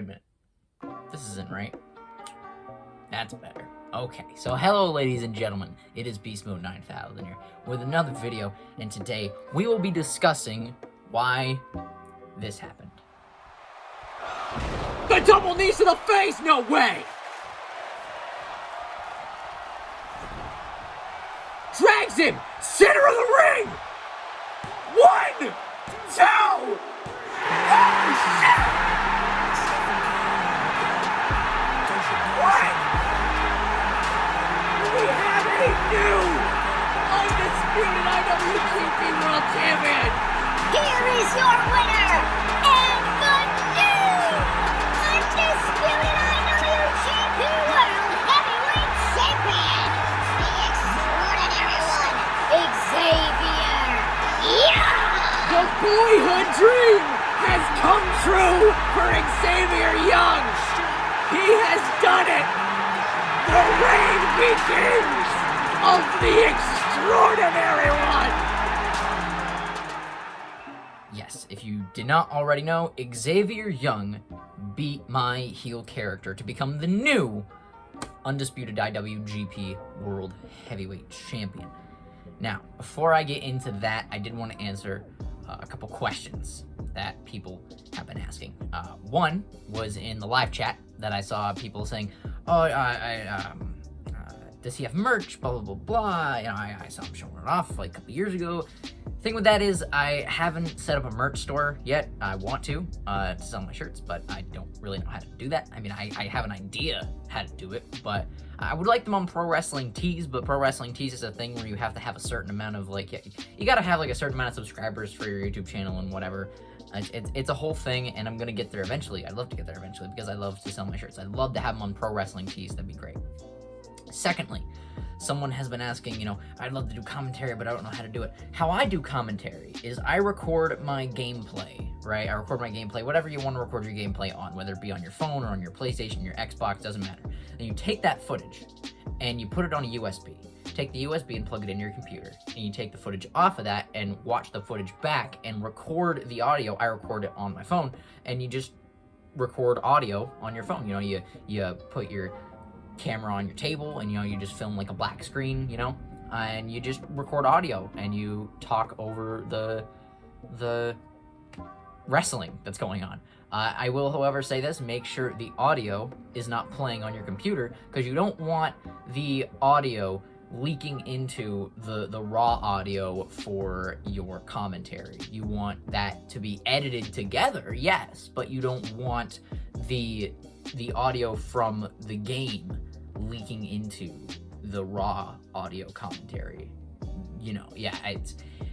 wait a minute. This isn't right. That's better. Okay, so hello ladies and gentlemen, it is Beast Mode 9000 here with another video, and today we will be discussing why this happened. The double knees to the face? No way! Drags him! Center of the ring! 1, 2! Oh, shit! What? We have a new undisputed IWGP World Champion! Here is your winner, and the new undisputed IWGP World Heavyweight Champion, the extraordinary one, Xavier Young! The boyhood dream has come true for Xavier Young! He has done it! The reign begins of the extraordinary one! Yes, if you did not already know, Xavier Young beat my heel character to become the new undisputed IWGP World Heavyweight Champion. Now, before I get into that, I did want to answer a couple questions that people have been asking. One was in the live chat that I saw people saying, "Oh, does he have merch? Blah blah blah blah." You know, I saw him showing it off like a couple years ago. Thing with that is, I haven't set up a merch store yet. I want to sell my shirts, but I don't really know how to do that. I mean, I have an idea how to do it, but I would like them on Pro Wrestling Tees, but Pro Wrestling Tees is a thing where you have to have a certain amount of, like, you gotta have like a certain amount of subscribers for your YouTube channel and whatever. It's a whole thing, and I'm gonna get there eventually. I'd love to get there eventually because I love to sell my shirts. I'd love to have them on Pro Wrestling Tees. That'd be great. Secondly, someone has been asking, you know, I'd love to do commentary, but I don't know how to do it. How I do commentary is I record my gameplay, right? I record my gameplay, whatever you want to record your gameplay on, whether it be on your phone or on your PlayStation, your Xbox, doesn't matter. And you take that footage and you put it on a USB. Take the USB and plug it into your computer. And you take the footage off of that and watch the footage back and record the audio. I record it on my phone, and you just record audio on your phone. You know, you put your camera on your table, and you know, you just film like a black screen, you know, and you just record audio and you talk over the wrestling that's going on. I will, however, say this: make sure the audio is not playing on your computer, because you don't want the audio leaking into the raw audio for your commentary. You want that to be edited together, yes, but you don't want the audio from the game leaking into the raw audio commentary. You know, yeah,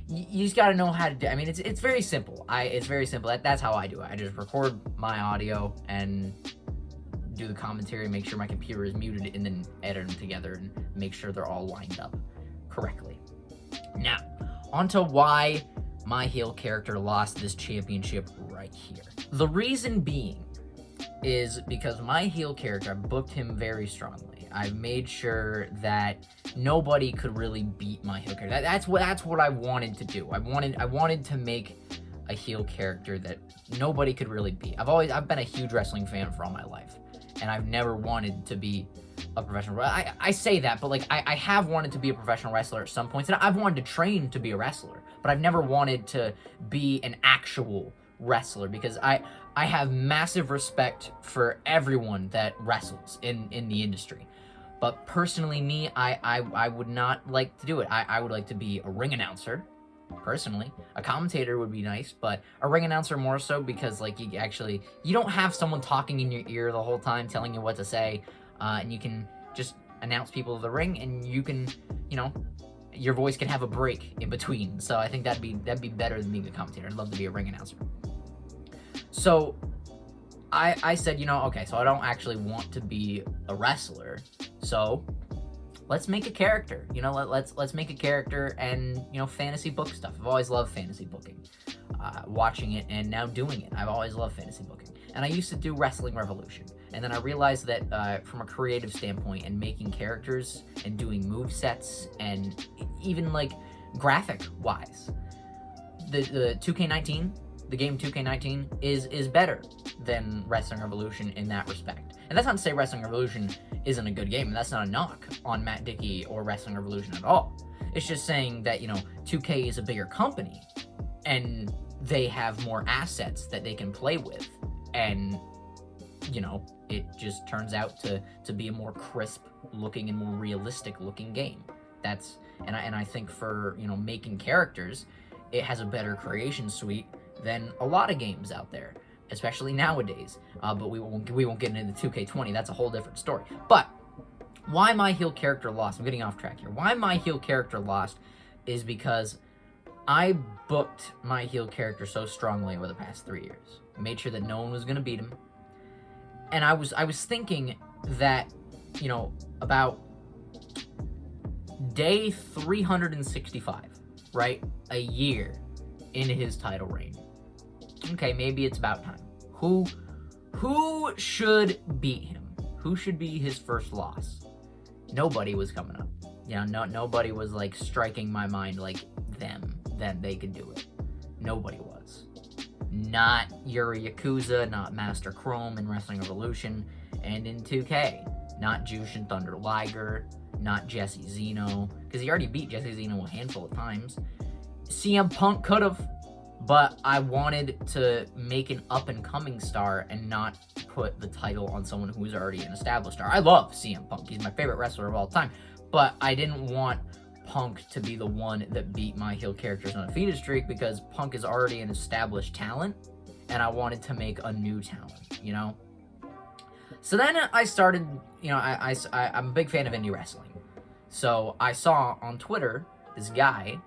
you just gotta know how to do. I mean, it's very simple. It's very simple. That's how I do it. I just record my audio and do the commentary, make sure my computer is muted, and then edit them together and make sure they're all lined up correctly. Now, onto why my heel character lost this championship right here. The reason being is because my heel character, I booked him very strongly. I've made sure that nobody could really beat my heel character. That's what I wanted to do. I wanted to make a heel character that nobody could really beat. I've been a huge wrestling fan for all my life, and I've never wanted to be a professional. I say that, but like I have wanted to be a professional wrestler at some points, and I've wanted to train to be a wrestler, but I've never wanted to be an actual wrestler, because I have massive respect for everyone that wrestles in the industry. But personally, me, I would not like to do it. I would like to be a ring announcer, personally. A commentator would be nice, but a ring announcer more so, because like you don't have someone talking in your ear the whole time telling you what to say, and you can just announce people to the ring, and you can, you know, your voice can have a break in between. So I think that'd be better than being a commentator. I'd love to be a ring announcer. So I said, you know, okay, so I don't actually want to be a wrestler, so let's make a character. You know, let's make a character and, you know, fantasy book stuff. I've always loved fantasy booking, watching it and now doing it. I've always loved fantasy booking, and I used to do Wrestling Revolution, and then I realized that from a creative standpoint and making characters and doing move sets and even like graphic wise, the 2K19 the game 2K19 is better than Wrestling Revolution in that respect. And that's not to say Wrestling Revolution isn't a good game, and that's not a knock on Matt Dickey or Wrestling Revolution at all. It's just saying that, 2K is a bigger company, and they have more assets that they can play with, and, it just turns out to be a more crisp looking and more realistic looking game. And I think for, making characters, it has a better creation suite than a lot of games out there, especially nowadays. But we won't get into 2K20. That's a whole different story. But why my heel character lost? I'm getting off track here. Why my heel character lost is because I booked my heel character so strongly over the past 3 years. Made sure that no one was going to beat him. And I was thinking that, about day 365, right? A year into his title reign. Okay, maybe it's about time. Who should beat him? Who should be his first loss? Nobody was coming up. Nobody was like striking my mind like them, that they could do it. Nobody was. Not Yuri Yakuza, not Master Chrome in Wrestling Revolution, and in 2K. Not Jushin Thunder Liger, not Jesse Zeno, because he already beat Jesse Zeno a handful of times. CM Punk could have, but I wanted to make an up-and-coming star and not put the title on someone who's already an established star. I love CM Punk. He's my favorite wrestler of all time, but I didn't want Punk to be the one that beat my heel character's undefeated streak, because Punk is already an established talent, and I wanted to make a new talent, So then I started, I'm a big fan of indie wrestling. So I saw on Twitter this guy,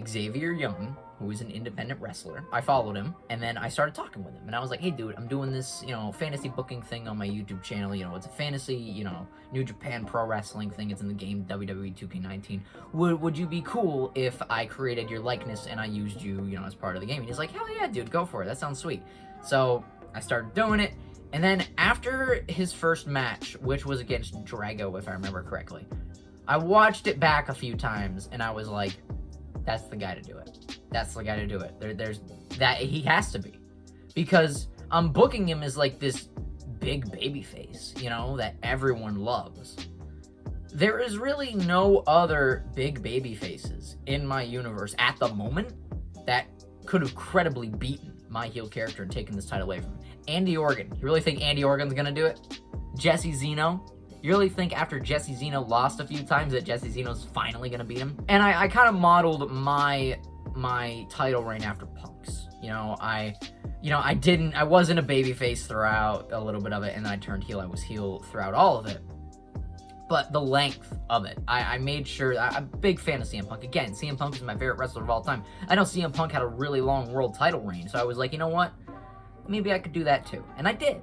Xavier Young, who is an independent wrestler. I followed him, and then I started talking with him. And I was like, hey, dude, I'm doing this, fantasy booking thing on my YouTube channel. It's a fantasy, New Japan Pro Wrestling thing. It's in the game WWE 2K19. Would you be cool if I created your likeness and I used you, as part of the game? And he's like, hell yeah, dude, go for it. That sounds sweet. So I started doing it. And then after his first match, which was against Drago, if I remember correctly, I watched it back a few times, and I was like, that's the guy to do it. That's the guy to do it. There's that, he has to be. Because I'm booking him as like this big baby face, that everyone loves. There is really no other big baby faces in my universe at the moment that could have credibly beaten my heel character and taken this title away from him. Andy Organ. You really think Andy Organ's gonna do it? Jesse Zeno. You really think after Jesse Zeno lost a few times that Jesse Zeno's finally gonna beat him? And I kind of modeled my title reign after Punk's. I wasn't a babyface throughout a little bit of it, and then I turned heel. I was heel throughout all of it. But the length of it, I made sure. I'm a big fan of CM Punk. Again, CM Punk is my favorite wrestler of all time. I know CM Punk had a really long world title reign, so I was like, you know what? Maybe I could do that too. And I did.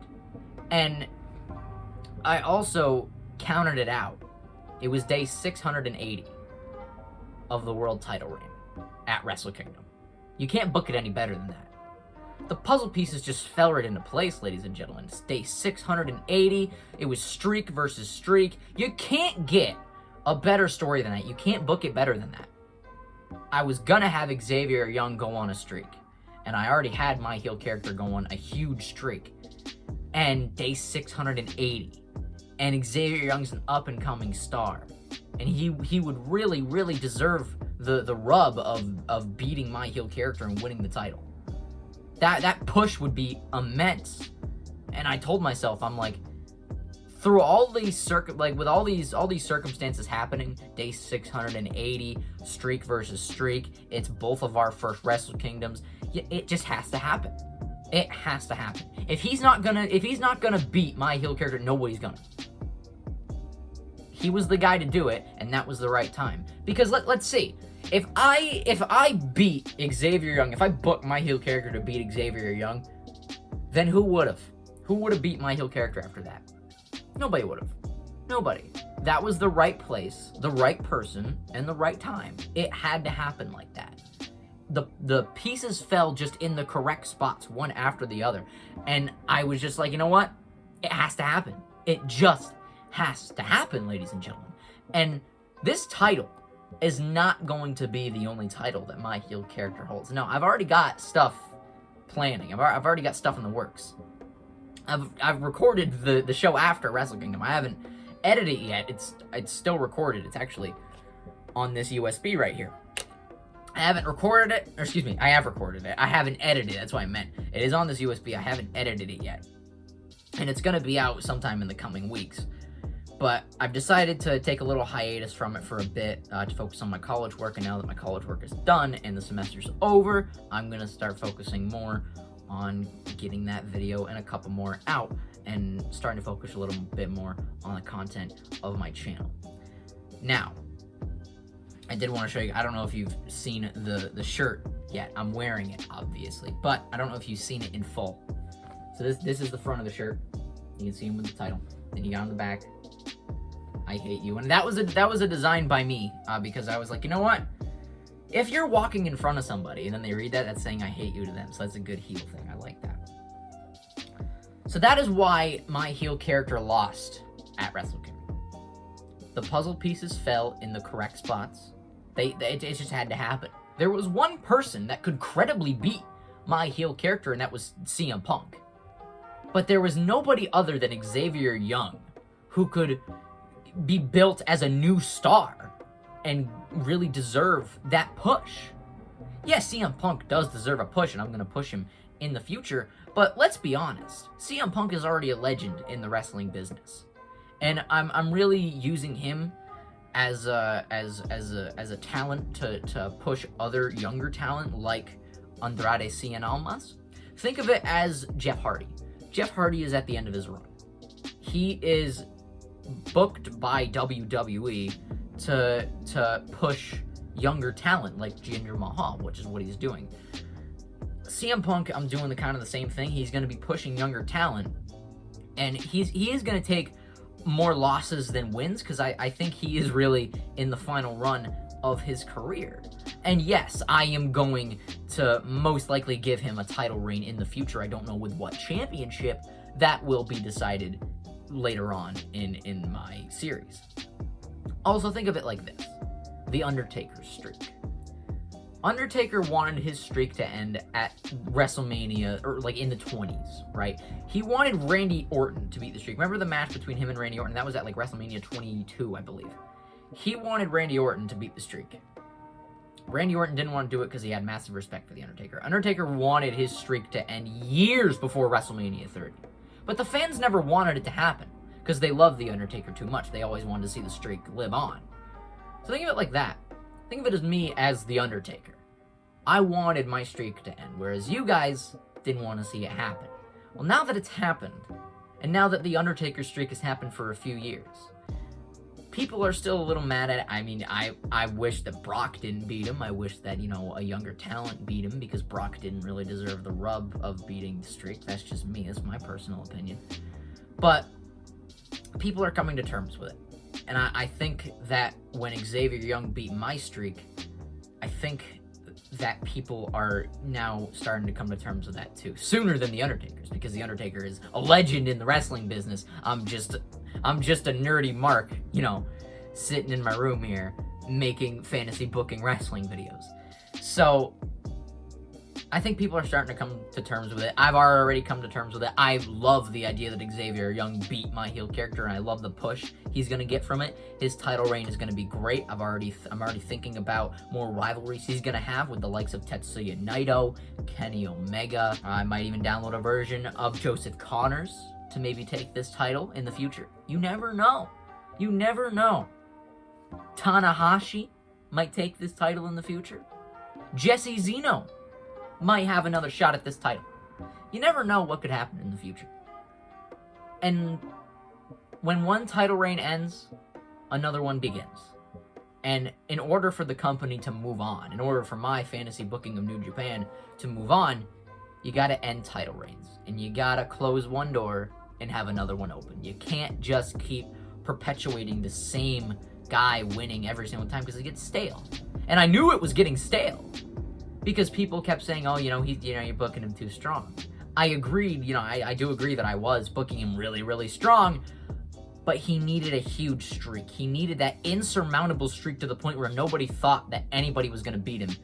And I also counted it out. It was day 680 of the world title reign at Wrestle Kingdom. You can't book it any better than that. The puzzle pieces just fell right into place, ladies and gentlemen. It's day 680. It was streak versus streak. You can't get a better story than that. You can't book it better than that. I was gonna have Xavier Young go on a streak, and I already had my heel character go on a huge streak. And day 680. And Xavier Young's an up-and-coming star. And he would really, really deserve the rub of beating my heel character and winning the title. That push would be immense. And I told myself, I'm like, through all these with all these circumstances happening, day 680, streak versus streak, it's both of our first Wrestle Kingdoms. It just has to happen. It has to happen. If he's not gonna beat my heel character, nobody's gonna. He was the guy to do it, and that was the right time. Because let's see. If I beat Xavier Young, if I booked my heel character to beat Xavier Young, then who would have? Who would have beat my heel character after that? Nobody would have. Nobody. That was the right place, the right person, and the right time. It had to happen like that. The pieces fell just in the correct spots, one after the other. And I was just like, you know what? It has to happen. It just has to happen, ladies and gentlemen. And this title is not going to be the only title that my heel character holds. No, I've already got stuff planning. I've already got stuff in the works. I've recorded the show after Wrestle Kingdom. I haven't edited it yet. It's still recorded. It's actually on this USB right here. I haven't recorded it, or excuse me, I have recorded it. I haven't edited it, that's what I meant. It is on this USB, I haven't edited it yet. And it's gonna be out sometime in the coming weeks. But I've decided to take a little hiatus from it for a bit to focus on my college work, and now that my college work is done and the semester's over, I'm gonna start focusing more on getting that video and a couple more out, and starting to focus a little bit more on the content of my channel. Now, I did want to show you, I don't know if you've seen the shirt yet. I'm wearing it, obviously, but I don't know if you've seen it in full. So this is the front of the shirt. You can see him with the title. Then you got on the back, I hate you. And that was a design by me, because I was like, you know what? If you're walking in front of somebody and then they read that, that's saying I hate you to them. So that's a good heel thing. I like that. So that is why my heel character lost at Wrestle Kingdom. The puzzle pieces fell in the correct spots. It just had to happen. There was one person that could credibly beat my heel character, and that was CM Punk. But there was nobody other than Xavier Young who could be built as a new star and really deserve that push. Yes, CM Punk does deserve a push, and I'm going to push him in the future, but let's be honest. CM Punk is already a legend in the wrestling business. And I'm really using him as a talent to push other younger talent like Andrade Cien Almas. Think of it as Jeff Hardy. Jeff Hardy is at the end of his run. He is booked by WWE to push younger talent like Jinder Mahal, which is what he's doing. CM Punk, I'm doing the same thing. He's going to be pushing younger talent, and he is going to take more losses than wins, because I think he is really in the final run of his career. And yes, I am going to most likely give him a title reign in the future. I don't know with what championship. That will be decided later on in my series. Also, think of it like this. The Undertaker's streak. Undertaker wanted his streak to end at WrestleMania, or like in the 20s, right? He wanted Randy Orton to beat the streak. Remember the match between him and Randy Orton? That was at like WrestleMania 22, I believe. He wanted Randy Orton to beat the streak. Randy Orton didn't want to do it because he had massive respect for The Undertaker. Undertaker wanted his streak to end years before WrestleMania 30. But the fans never wanted it to happen because they loved The Undertaker too much. They always wanted to see the streak live on. So think of it like that. Think of it as me as The Undertaker. I wanted my streak to end, whereas you guys didn't want to see it happen. Well, now that it's happened, and now that The Undertaker streak has happened for a few years, people are still a little mad at it. I mean, I wish that Brock didn't beat him. I wish that, a younger talent beat him, because Brock didn't really deserve the rub of beating the streak. That's just me. That's my personal opinion. But people are coming to terms with it. And I think that when Xavier Young beat my streak, I think that people are now starting to come to terms with that too, sooner than The Undertaker's, because The Undertaker is a legend in the wrestling business. I'm just a nerdy mark, sitting in my room here making fantasy booking wrestling videos. So I think people are starting to come to terms with it. I've already come to terms with it. I love the idea that Xavier Young beat my heel character, and I love the push he's going to get from it. His title reign is going to be great. I'm already thinking about more rivalries he's going to have with the likes of Tetsuya Naito, Kenny Omega. I might even download a version of Joseph Connors to maybe take this title in the future. You never know. You never know. Tanahashi might take this title in the future. Jesse Zeno might have another shot at this title. You never know what could happen in the future. And when one title reign ends, another one begins. And in order for the company to move on, in order for my fantasy booking of New Japan to move on, you gotta end title reigns. And you gotta close one door and have another one open. You can't just keep perpetuating the same guy winning every single time, because it gets stale. And I knew it was getting stale, because people kept saying, oh, you're booking him too strong. I agreed, I do agree that I was booking him really, really strong, but he needed a huge streak. He needed that insurmountable streak to the point where nobody thought that anybody was going to beat him,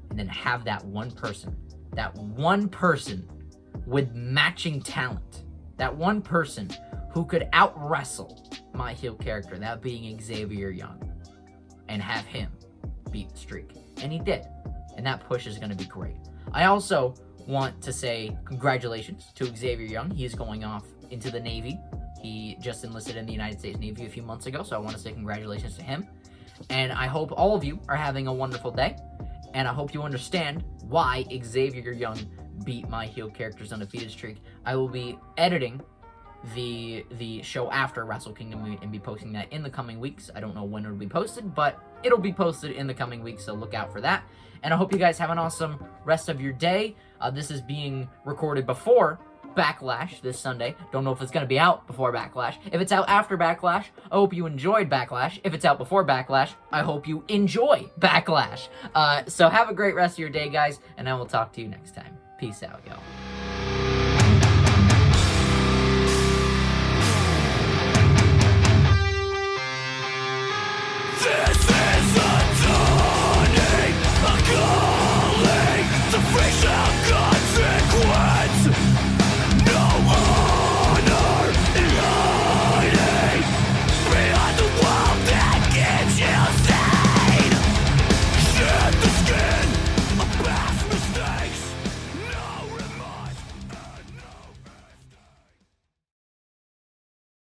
and then have that one person that one person with matching talent, that one person who could out-wrestle my heel character, that being Xavier Young, and have him beat the streak. And he did. And that push is going to be great. I also want to say congratulations to Xavier Young. He is going off into the Navy. He just enlisted in the United States Navy a few months ago, so I want to say congratulations to him. And I hope all of you are having a wonderful day. And I hope you understand why Xavier Young beat my heel character's undefeated streak. I will be editing the show after Wrestle Kingdom and be posting that in the coming weeks. I don't know when it'll be posted, but it'll be posted in the coming weeks, so look out for that. And I hope you guys have an awesome rest of your day. This is being recorded before Backlash this Sunday. Don't know if it's going to be out before Backlash. If it's out after Backlash, I hope you enjoyed Backlash. If it's out before Backlash, I hope you enjoy Backlash. So have a great rest of your day, guys, and I will talk to you next time. Peace out, y'all.